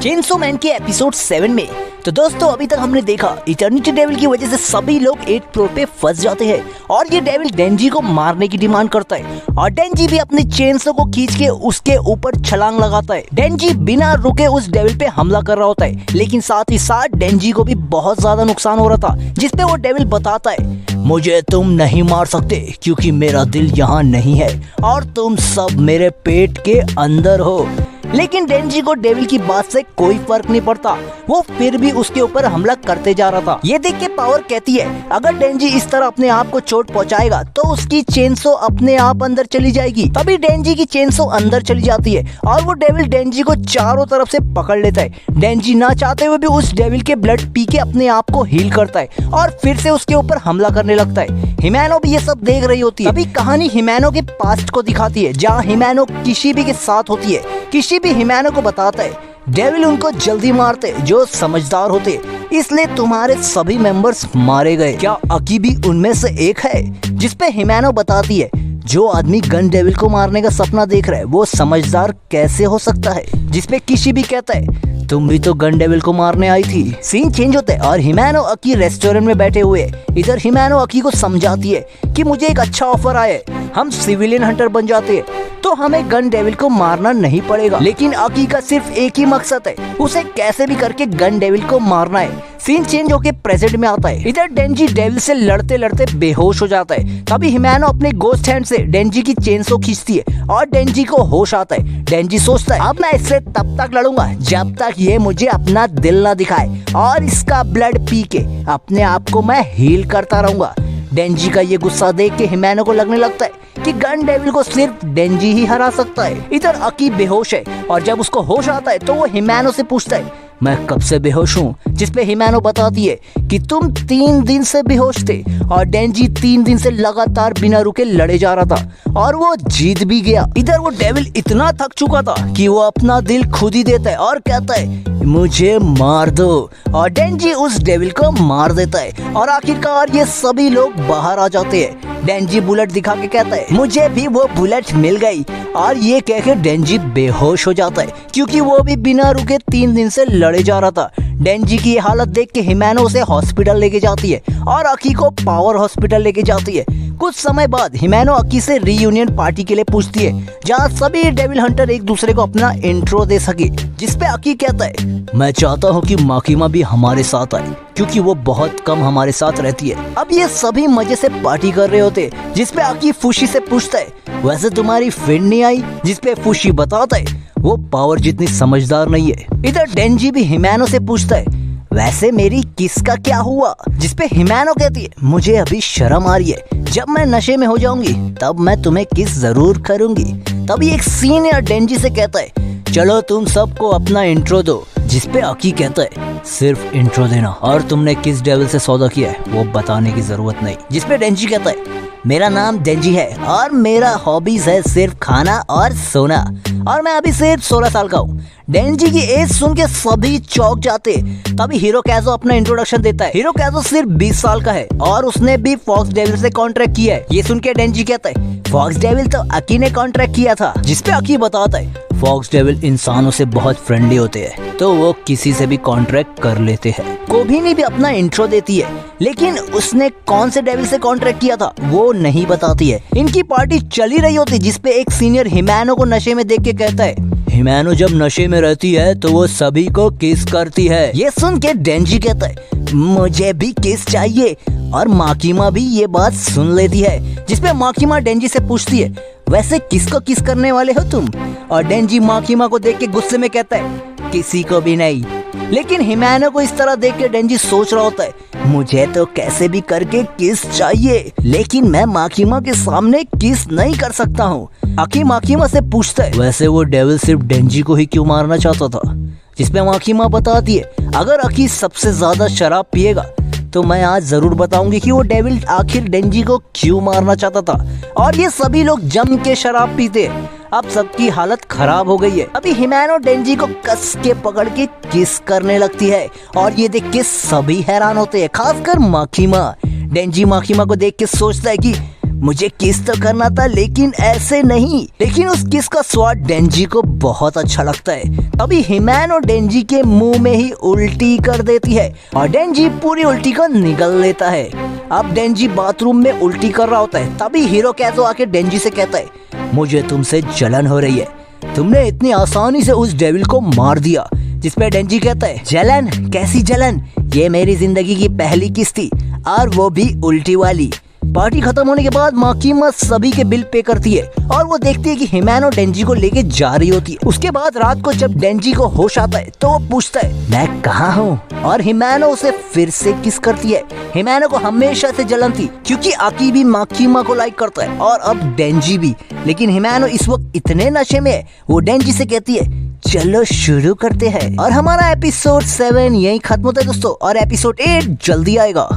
Chainsaw man के episode 7 में। तो दोस्तों अभी तक हमने देखा इटर्निटी डेविल की वजह से सभी लोग 8 फ्लोर पे फंस जाते हैं और ये डेविल डेंजी को मारने की डिमांड करता है और डेंजी भी अपने चेनसो को खींच के उसके ऊपर छलांग लगाता है। डेंजी बिना रुके उस डेविल पे हमला कर रहा होता है, लेकिन साथ ही साथ डेंजी को भी बहुत ज्यादा नुकसान हो रहा था, जिसपे वो डेविल बताता है मुझे तुम नहीं मार सकते क्योंकि मेरा दिल यहाँ नहीं है और तुम सब मेरे पेट के अंदर हो। लेकिन डेंजी को डेविल की बात से कोई फर्क नहीं पड़ता, वो फिर भी उसके ऊपर हमला करते जा रहा था। ये देख के पावर कहती है अगर डेंजी इस तरह अपने आप को चोट पहुंचाएगा तो उसकी चेनसो अपने आप अंदर चली जाएगी। तभी डेंजी की चेनसो अंदर चली जाती है और वो डेविल डेंजी को चारों तरफ से पकड़ लेता है। डेंजी ना चाहते हुए भी उस डेविल के ब्लड पी के अपने आप को हील करता है और फिर से उसके ऊपर हमला करने लगता है। हिमैनो भी ये सब देख रही होती है। अभी कहानी हिमैनो के पास्ट को दिखाती है, जहाँ हिमैनो किशिबी के साथ होती है। किशिबी हिमैनो को बताता है डेविल उनको जल्दी मारते जो समझदार होते, इसलिए तुम्हारे सभी मेंबर्स मारे गए। क्या अकी भी उनमें से एक है? जिसपे हिमैनो बताती है जो आदमी गन डेविल को मारने का सपना देख रहा है वो समझदार कैसे हो सकता है? जिसपे किशिबी कहता है तुम भी तो गन डेविल को मारने आई थी। सीन चेंज होता है और हिमैनो अकी रेस्टोरेंट में बैठे हुए। इधर हिमैनो अकी को समझाती है कि मुझे एक अच्छा ऑफर आया है, हम सिविलियन हंटर बन जाते हैं तो हमें गन डेविल को मारना नहीं पड़ेगा। लेकिन अकी का सिर्फ एक ही मकसद है, उसे कैसे भी करके गन डेविल को मारना है। सीन चेंज होके प्रेजेंट में आता है। इधर डेंजी डेविल से लड़ते लड़ते बेहोश हो जाता है। तभी हिमैनो अपने गोस्ट हैंड से डेंजी की चेनसो खींचती है और डेंजी को होश आता है। डेंजी सोचता है अब मैं इससे तब तक लड़ूंगा जब तक ये मुझे अपना दिल ना दिखाए और इसका ब्लड पी के अपने आप को मैं हील करता रहूंगा। डेंजी का ये गुस्सा देख के हिमैनो को लगने लगता है कि गन डेविल को सिर्फ डेंजी ही हरा सकता है। इधर अकी बेहोश है और जब उसको होश आता है तो वो हिमैनो से पूछता है मैं कब से बेहोश हूँ? जिसपे हिमैनो बताती है कि तुम 3 दिन से बेहोश थे और डेंजी 3 दिन से लगातार बिना रुके लड़े जा रहा था और वो जीत भी गया। इधर वो डेविल इतना थक चुका था कि वो अपना दिल खुद ही देता है और कहता है मुझे मार दो और डेंजी उस डेविल को मार देता है और आखिरकार ये सभी लोग बाहर आ जाते हैं। डेंजी बुलेट दिखा के कहता है मुझे भी वो बुलेट मिल गई और ये कह के डेंजी बेहोश हो जाता है क्योंकि वो भी बिना रुके 3 दिन से लड़े जा रहा था। डेंजी की ये हालत देख के हिमैनो उसे हॉस्पिटल लेके जाती है और अकी को पावर हॉस्पिटल लेके जाती है। कुछ समय बाद हिमैनो अकी से रीयूनियन पार्टी के लिए पूछती है जहाँ सभी डेविल हंटर एक दूसरे को अपना इंट्रो दे सके। जिसपे अकी कहता है मैं चाहता हूँ कि माकिमा भी हमारे साथ आए क्योंकि वो बहुत कम हमारे साथ रहती है। अब ये सभी मजे से पार्टी कर रहे होते, जिसपे अकी फुशी से पूछता है वैसे तुम्हारी फ्रेंड नहीं आई? जिसपे फुशी बताता है वो पावर जितनी समझदार नहीं है। इधर डेंजी भी हिमैनो से पूछता है वैसे मेरी किस का क्या हुआ? जिसपे हिमैनो कहती है मुझे अभी शर्म आ रही है, जब मैं नशे में हो जाऊंगी तब मैं तुम्हें किस जरूर करूंगी। तभी एक सीनियर डेंजी से कहता है चलो तुम सबको अपना इंट्रो दो। जिसपे अकी कहता है सिर्फ इंट्रो देना और तुमने किस डेविल से सौदा किया है वो बताने की जरूरत नहीं। जिसपे डेंजी कहता है मेरा नाम डेंजी है और मेरा हॉबीज है सिर्फ खाना और सोना और मैं अभी सिर्फ 16 साल का हूँ। डेंजी की एज सुन के सभी चौंक जाते। तभी हीरो कैजो अपना इंट्रोडक्शन देता है। हीरो कैजो सिर्फ 20 साल का है और उसने भी फॉक्स डेविल से कॉन्ट्रैक्ट किया है। ये सुन के डेंजी कहता है फॉक्स डेविल तो अकी ने कॉन्ट्रैक्ट किया था। जिसपे अकी बताता है फॉक्स डेविल इंसानों से बहुत फ्रेंडली होते हैं तो वो किसी से भी कॉन्ट्रैक्ट कर लेते हैं। कोबिनी भी अपना इंट्रो देती है लेकिन उसने कौन से डेविल से कॉन्ट्रैक्ट किया था वो नहीं बताती है। इनकी पार्टी चली रही होती जिसपे एक सीनियर हिमैनो को नशे में देख के कहता है हिमैनो जब नशे में रहती है तो वो सभी को किस करती है। ये सुन के डेंजी कहता है मुझे भी किस चाहिए और माकिमा भी ये बात सुन लेती है। जिसपे माकिमा डेंजी से पूछती है वैसे किसको किस करने वाले हो तुम? और डेंजी माकिमा को देख के गुस्से में कहता है किसी को भी नहीं। लेकिन हिमैनो को इस तरह देख के डेंजी सोच रहा होता है मुझे तो कैसे भी करके किस चाहिए, लेकिन मैं माकिमा के सामने किस नहीं कर सकता हूँ। अकी माकिमा से पूछता है वैसे वो डेविल सिर्फ डेंजी को ही क्यों मारना चाहता था? जिसपे माकिमा बताती है अगर अकी सबसे ज्यादा शराब पिएगा तो मैं आज जरूर बताऊंगी कि वो डेविल आखिर डेंजी को क्यों मारना चाहता था। और ये सभी लोग जम के शराब पीते। अब सबकी हालत खराब हो गई है। अभी हिमैनो डेंजी को कस के पकड़ के किस करने लगती है और ये देख के सभी हैरान होते हैं, खासकर माकिमा। डेंजी माकिमा को देख के सोचता है कि मुझे किस तो करना था लेकिन ऐसे नहीं। लेकिन उस किस का स्वाद डेंजी को बहुत अच्छा लगता है। तभी हिमैनो डेंजी के मुंह में ही उल्टी कर देती है और डेंजी पूरी उल्टी को निगल लेता है। अब डेंजी बाथरूम में उल्टी कर रहा होता है, तभी हिरोकाज़ु आके डेंजी से कहता है, मुझे तुमसे जलन हो रही है, तुमने इतनी आसानी से उस डेविल को मार दिया। जिसपे डेंजी कहता है, जलन? कैसी जलन? ये मेरी जिंदगी की पहली किस थी, और वो भी उल्टी वाली। पार्टी खत्म होने के बाद माकीमा सभी के बिल पे करती है और वो देखती है कि हिमैनो डेंजी को लेके जा रही होती है। उसके बाद रात को जब डेंजी को होश आता है तो वो पूछता है, मैं कहाँ हूँ? और हिमैनो उसे फिर से किस करती है। हिमैनो को हमेशा से जलन थी क्योंकि आकी भी माकीमा को लाइक करता है और अब डेंजी भी। लेकिन हिमैनो इस वक्त इतने नशे में है, वो डेंजी से कहती है, चलो शुरू करते हैं। और हमारा एपिसोड 7 यही खत्म होता है दोस्तों, और एपिसोड 8 जल्दी आएगा।